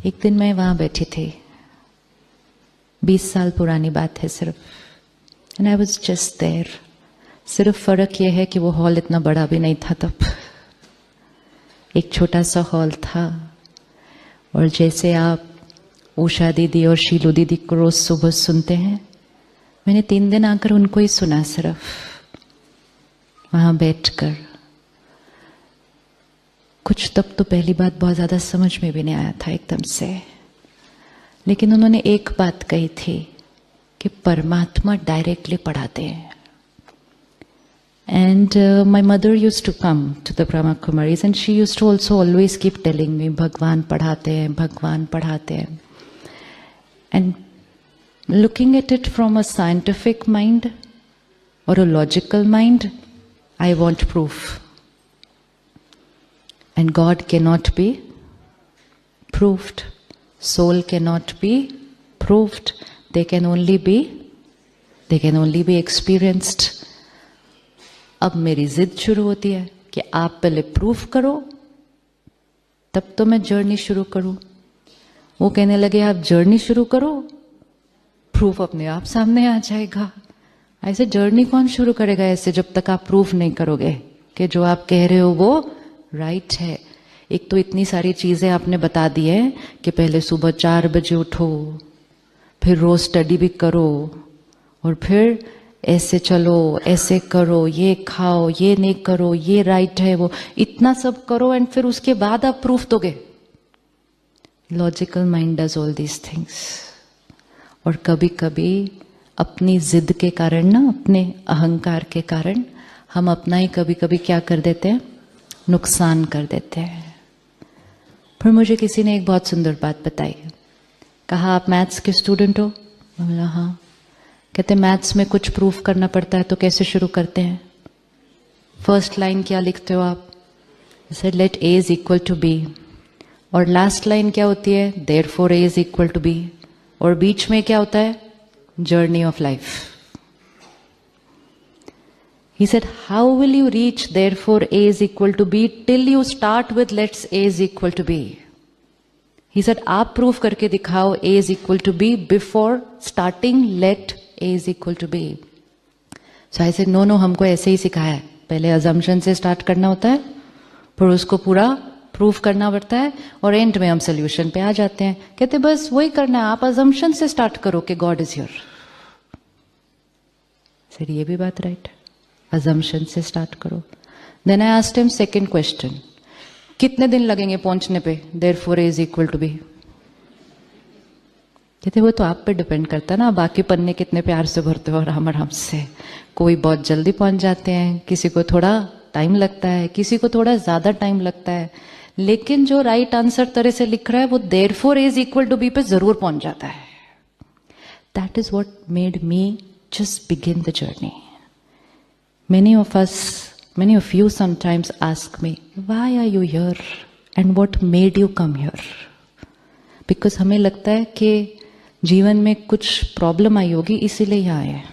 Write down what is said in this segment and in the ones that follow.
एक दिन मैं वहां बैठी थी, 20 साल पुरानी बात है सिर्फ, and I was just there. सिर्फ फर्क यह है कि वो हॉल इतना बड़ा भी नहीं था तब, एक छोटा सा हॉल था। और जैसे आप उषा दीदी और शीलू दीदी को रोज सुबह सुनते हैं, मैंने 3 दिन आकर उनको ही सुना, सिर्फ वहां बैठकर। कुछ तब तो पहली बात बहुत ज्यादा समझ में भी नहीं आया था एकदम से, लेकिन उन्होंने एक बात कही थी कि परमात्मा डायरेक्टली पढ़ाते हैं। And my mother use to come to the Brahma Kumaris and she use to also always keep telling me, भगवान पढ़ाते हैं, भगवान पढ़ाते हैं। And looking at it from a scientific mind or a logical mind, I want proof. And God cannot be proved. Soul cannot be proved. They can only be experienced. अब मेरी जिद शुरू होती है कि आप पहले प्रूफ करो, तब तो मैं जर्नी शुरू करूं। वो कहने लगे आप जर्नी शुरू करो, प्रूफ अपने आप सामने आ जाएगा। ऐसे जर्नी कौन शुरू करेगा ऐसे, जब तक आप प्रूफ नहीं करोगे कि जो आप कह रहे हो वो राइट है। एक तो इतनी सारी चीजें आपने बता दी है कि पहले सुबह 4 बजे उठो, फिर रोज स्टडी भी करो, और फिर ऐसे चलो, ऐसे करो, ये खाओ, ये नहीं करो, ये राइट है, वो इतना सब करो, एंड फिर उसके बाद आप प्रूफ दोगे। Logical mind does all these things. और कभी कभी अपनी जिद के कारण ना, अपने अहंकार के कारण हम अपना ही कभी कभी क्या कर देते हैं, नुकसान कर देते हैं। फिर मुझे किसी ने एक बहुत सुंदर बात बताई। कहा आप मैथ्स के स्टूडेंट हो? मैं बोला हाँ। कहते मैथ्स में कुछ प्रूफ करना पड़ता है तो कैसे शुरू करते हैं? फर्स्ट लाइन क्या लिखते हो आप? जैसे let a is equal to b, और लास्ट लाइन क्या होती है? Therefore a is equal to b, और बीच में क्या होता है? Journey of life. He said, how will you reach therefore A is equal to B till you start with let's A is equal to B? He said, आप proof करके दिखाओ A is equal to B before starting let A is equal to B. So I said, no, हमको ऐसे ही सिखाया है, पहले assumption से start करना होता है, फिर उसको पूरा प्रूफ करना पड़ता है, और एंड में हम सोल्यूशन पे आ जाते हैं। कहते बस वही करना है, आप assumption से स्टार्ट करो कि गॉड इज हियर। सर ये भी बात राइट है, assumption से स्टार्ट करो। Then I asked him second question, कितने दिन लगेंगे पहुंचने पे therefore a is equal to b? कहते वो तो आप पे डिपेंड करता है ना, बाकी पन्ने कितने प्यार से भरते हो आराम आराम से। कोई बहुत जल्दी पहुंच जाते हैं, किसी को थोड़ा टाइम लगता है, किसी को थोड़ा ज्यादा टाइम लगता है, लेकिन जो राइट आंसर तरह से लिख रहा है वो therefore a is equal to b पे जरूर पहुंच जाता है। That is what made me just begin the journey. Many of you sometimes ask me, why are you here and what made you come here? Because हमें लगता है कि जीवन में कुछ प्रॉब्लम आई होगी इसीलिए यहाँ आए हैं।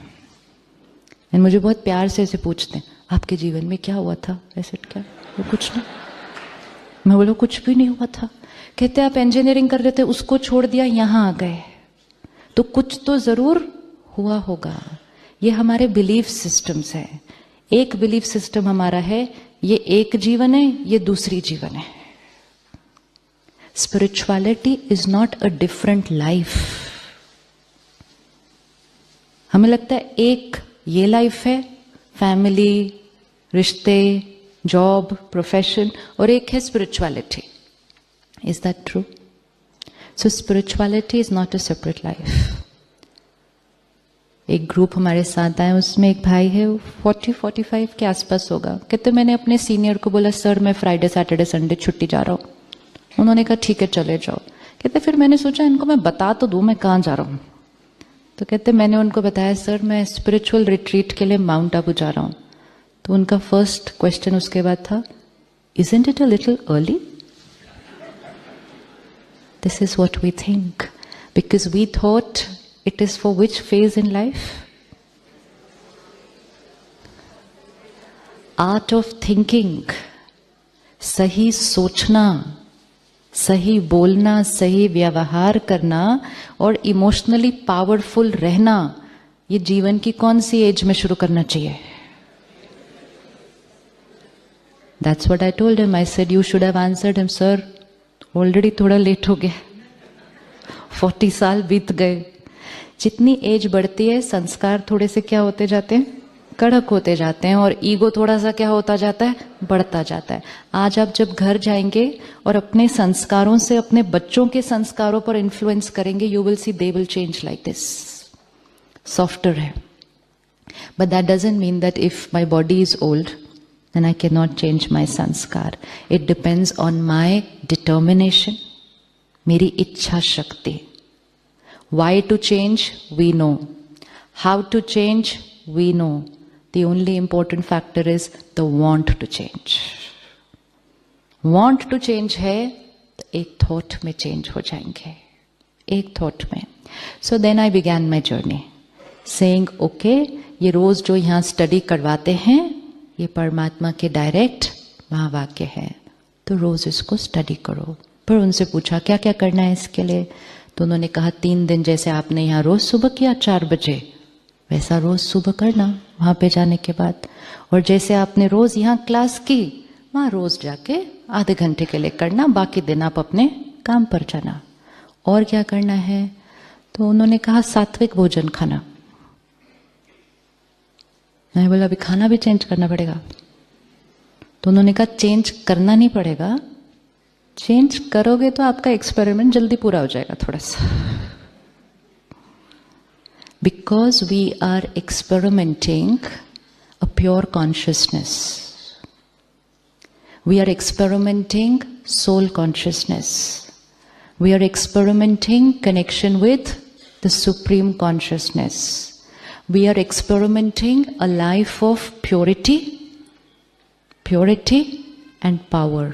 एंड मुझे बहुत प्यार से ऐसे पूछते हैं, आपके जीवन में क्या हुआ था? ऐसे क्या? वो कुछ नहीं। मैं बोलो कुछ भी नहीं हुआ था। कहते आप इंजीनियरिंग कर रहे थे, उसको छोड़ दिया, यहाँ आ गए, तो कुछ तो जरूर हुआ होगा। ये हमारे बिलीफ सिस्टम्स है। एक बिलीफ सिस्टम हमारा है, ये एक जीवन है, ये दूसरी जीवन है। Spirituality is not a different life. हमें लगता है एक ये लाइफ है, फैमिली, रिश्ते, जॉब, प्रोफेशन, और एक है spirituality. Is that true? So spirituality is not a separate life. एक ग्रुप हमारे साथ आए, उसमें एक भाई है, 40-45 के आसपास होगा। कहते मैंने अपने सीनियर को बोला सर मैं फ्राइडे सैटरडे संडे छुट्टी जा रहा हूँ। उन्होंने कहा ठीक है चले जाओ। कहते फिर मैंने सोचा इनको मैं बता तो दूं मैं कहाँ जा रहा हूँ। तो कहते मैंने उनको बताया सर मैं स्पिरिचुअल रिट्रीट के लिए माउंट आबू जा रहा हूँ। तो उनका फर्स्ट क्वेश्चन उसके बाद था, isn't it a little early? This is what we think, because we thought it is for which phase in life? Art of thinking, सही सोचना, सही बोलना, सही व्यवहार करना और इमोशनली पावरफुल रहना, ये जीवन की कौन सी एज में शुरू करना चाहिए? That's what I told him. I said, you should have answered him, sir. Already थोड़ा लेट हो गया, 40 साल बीत गए. जितनी एज बढ़ती है संस्कार थोड़े से क्या होते जाते हैं? कड़क होते जाते हैं, और ईगो थोड़ा सा क्या होता जाता है? बढ़ता जाता है. आज आप जब घर जाएंगे और अपने संस्कारों से अपने बच्चों के संस्कारों पर इन्फ्लुएंस करेंगे, you will see they will change like this. Softer है. But that doesn't mean that if my body is old then I cannot change my sanskar. It depends on my determination, मेरी इच्छा शक्ति. Why to change? We know. How to change? We know. The only important factor is the want to change. Want to change है तो एक thought में change हो जाएंगे, एक thought में. So then I began my journey, saying, okay, ये रोज जो यहाँ स्टडी करवाते हैं ये परमात्मा के डायरेक्ट महावाक्य है, तो रोज इसको स्टडी करो. पर उनसे पूछा क्या क्या करना है इसके लिए, तो उन्होंने कहा 3 दिन जैसे आपने यहाँ रोज सुबह किया 4 बजे, वैसा रोज सुबह करना वहाँ पे जाने के बाद. और जैसे आपने रोज यहाँ क्लास की, वहाँ रोज जाके आधे घंटे के लिए करना, बाकी दिन आप अपने काम पर जाना. और क्या करना है, तो उन्होंने कहा सात्विक भोजन खाना. मैं बोला अभी खाना भी चेंज करना पड़ेगा, तो उन्होंने कहा चेंज करना नहीं पड़ेगा, चेंज करोगे तो आपका एक्सपेरिमेंट जल्दी पूरा हो जाएगा थोड़ा सा. Because we are experimenting a pure consciousness, we are experimenting soul consciousness, we are experimenting connection with the supreme consciousness. We are experimenting a life of purity and power.